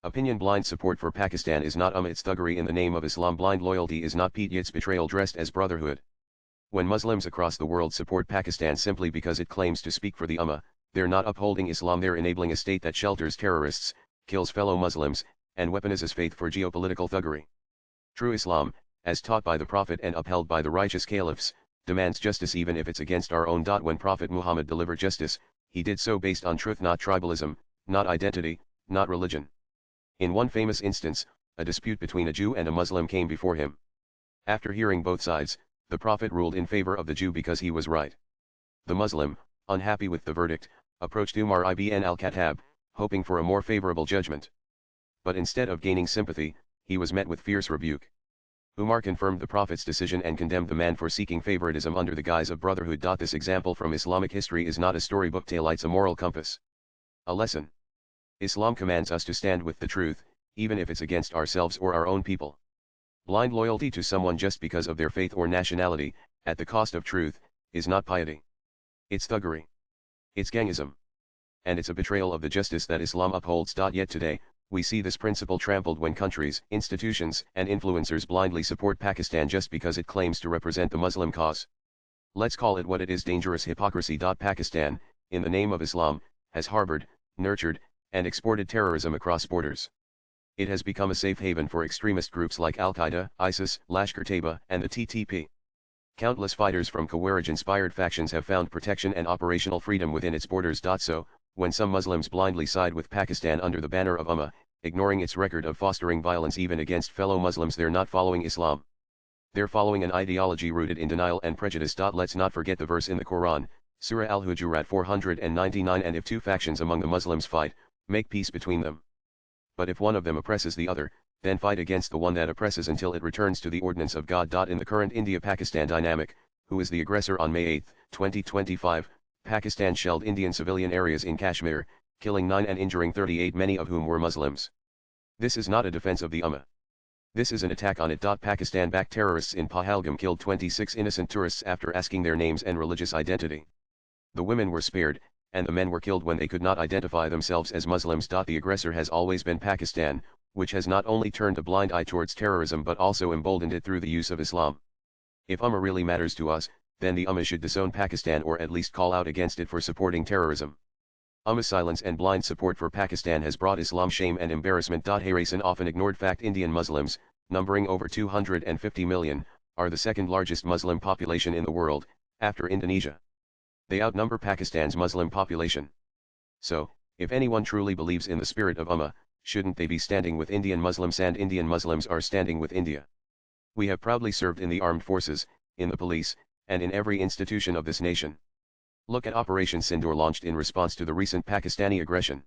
Opinion blind support for Pakistan is not it's thuggery in the name of Islam. Blind loyalty is not It's betrayal dressed as brotherhood. When Muslims across the world support Pakistan simply because it claims to speak for the Ummah, they're not upholding Islam, they're enabling a state that shelters terrorists, kills fellow Muslims, and weaponizes faith for geopolitical thuggery. True Islam, as taught by the Prophet and upheld by the righteous caliphs, demands justice even if it's against our own. When Prophet Muhammad delivered justice, he did so based on truth, not tribalism, not identity, not religion. In one famous instance, a dispute between a Jew and a Muslim came before him. After hearing both sides, the Prophet ruled in favor of the Jew because he was right. The Muslim, unhappy with the verdict, approached Umar ibn al-Khattab, hoping for a more favorable judgment. But instead of gaining sympathy, he was met with fierce rebuke. Umar confirmed the Prophet's decision and condemned the man for seeking favoritism under the guise of brotherhood. This example from Islamic history is not a storybook tale, it's a moral compass. A lesson. Islam commands us to stand with the truth, even if it's against ourselves or our own people. Blind loyalty to someone just because of their faith or nationality, at the cost of truth, is not piety. It's thuggery. It's gangism. And it's a betrayal of the justice that Islam upholds. Yet today, we see this principle trampled when countries, institutions, and influencers blindly support Pakistan just because it claims to represent the Muslim cause. Let's call it what it is: dangerous hypocrisy. Pakistan, in the name of Islam, has harbored, nurtured, and exported terrorism across borders. It has become a safe haven for extremist groups like Al-Qaeda, ISIS, Lashkar-Taiba, and the TTP. Countless fighters from Khawarij-inspired factions have found protection and operational freedom within its borders. So, when some Muslims blindly side with Pakistan under the banner of Ummah, ignoring its record of fostering violence even against fellow Muslims, they're not following Islam. They're following an ideology rooted in denial and prejudice. Let's not forget the verse in the Quran, Surah Al-Hujurat 499, and if two factions among the Muslims fight, make peace between them. But if one of them oppresses the other, then fight against the one that oppresses until it returns to the ordinance of God. In the current India-Pakistan dynamic, who is the aggressor? On May 8, 2025, Pakistan shelled Indian civilian areas in Kashmir, killing 9 and injuring 38, many of whom were Muslims. This is not a defense of the Ummah. This is an attack on it. Pakistan-backed terrorists in Pahalgam killed 26 innocent tourists after asking their names and religious identity. The women were spared, and the men were killed when they could not identify themselves as Muslims. The aggressor has always been Pakistan, which has not only turned a blind eye towards terrorism but also emboldened it through the use of Islam. If Ummah really matters to us, then the Ummah should disown Pakistan or at least call out against it for supporting terrorism. Ummah's silence and blind support for Pakistan has brought Islam shame and embarrassment. Here's an often ignored fact: Indian Muslims, numbering over 250 million, are the second largest Muslim population in the world, after Indonesia. They outnumber Pakistan's Muslim population. So, if anyone truly believes in the spirit of Ummah, shouldn't they be standing with Indian Muslims? And Indian Muslims are standing with India. We have proudly served in the armed forces, in the police, and in every institution of this nation. Look at Operation Sindoor, launched in response to the recent Pakistani aggression.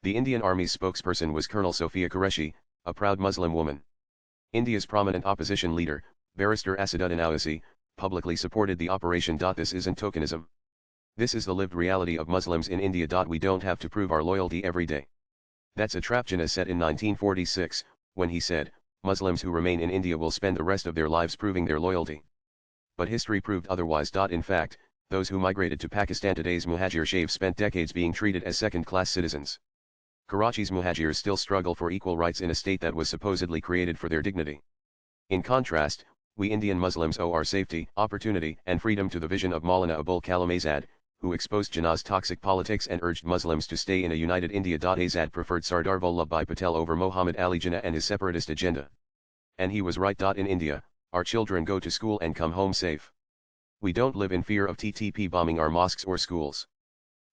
The Indian Army's spokesperson was Colonel Sophia Qureshi, a proud Muslim woman. India's prominent opposition leader, Barrister Asaduddin Owaisi, publicly supported the operation. This isn't tokenism. This is the lived reality of Muslims in India. We don't have to prove our loyalty every day. That's a trap Jinnah set in 1946, when he said, Muslims who remain in India will spend the rest of their lives proving their loyalty. But history proved otherwise. In fact, those who migrated to Pakistan, today's Muhajir Shaif, spent decades being treated as second-class citizens. Karachi's Muhajirs still struggle for equal rights in a state that was supposedly created for their dignity. In contrast, we Indian Muslims owe our safety, opportunity, and freedom to the vision of Maulana Abul Kalam Azad, who exposed Jinnah's toxic politics and urged Muslims to stay in a united India. Azad preferred Sardar Vallabhbhai Patel over Muhammad Ali Jinnah and his separatist agenda. And he was right. In India, our children go to school and come home safe. We don't live in fear of TTP bombing our mosques or schools.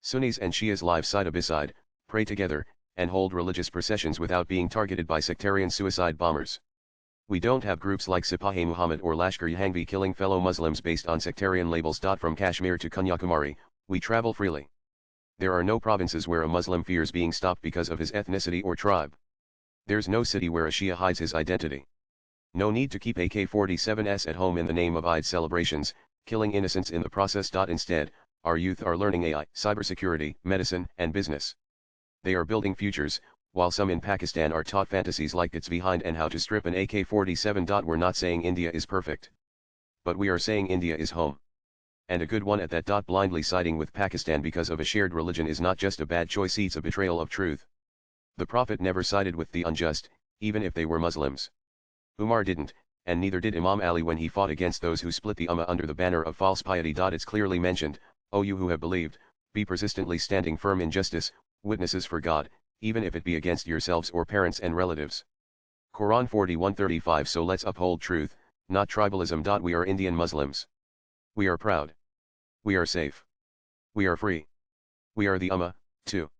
Sunnis and Shias live side by side, pray together, and hold religious processions without being targeted by sectarian suicide bombers. We don't have groups like Sipah-e-Muhammad or Lashkar-e-Jhangvi killing fellow Muslims based on sectarian labels. From Kashmir to Kanyakumari, we travel freely. There are no provinces where a Muslim fears being stopped because of his ethnicity or tribe. There's no city where a Shia hides his identity. No need to keep AK-47s at home in the name of Eid celebrations, killing innocents in the process. Instead, our youth are learning AI, cybersecurity, medicine, and business. They are building futures, while some in Pakistan are taught fantasies like it's behind and how to strip an AK-47. We're not saying India is perfect. But we are saying India is home. And a good one at that. Blindly siding with Pakistan because of a shared religion is not just a bad choice, it's a betrayal of truth. The Prophet never sided with the unjust, even if they were Muslims. Umar didn't, and neither did Imam Ali when he fought against those who split the Ummah under the banner of false piety. It's clearly mentioned, O you who have believed, be persistently standing firm in justice, witnesses for God, even if it be against yourselves or parents and relatives. Quran 41:35. So let's uphold truth, not tribalism. We are Indian Muslims. We are proud. We are safe. We are free. We are the Ummah, too.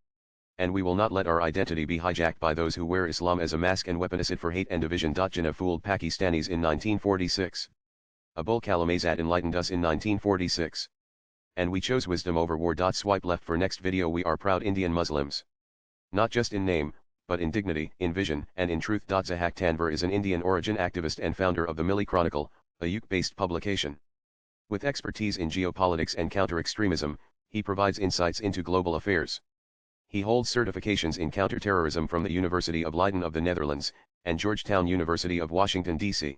And we will not let our identity be hijacked by those who wear Islam as a mask and weaponize it for hate and division. Jinnah fooled Pakistanis in 1946. Abul Kalam Azad enlightened us in 1946. And we chose wisdom over war. Swipe left for next video. We are proud Indian Muslims. Not just in name, but in dignity, in vision, and in truth. Zahak Tanvir is an Indian origin activist and founder of the Milli Chronicle, a UK-based publication. With expertise in geopolitics and counter-extremism, he provides insights into global affairs. He holds certifications in counterterrorism from the University of Leiden of the Netherlands, and Georgetown University of Washington, D.C.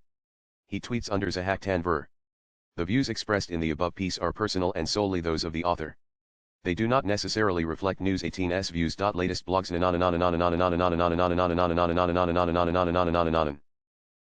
He tweets under Zahak Tanvir. The views expressed in the above piece are personal and solely those of the author. They do not necessarily reflect News 18's views. Latest blogs.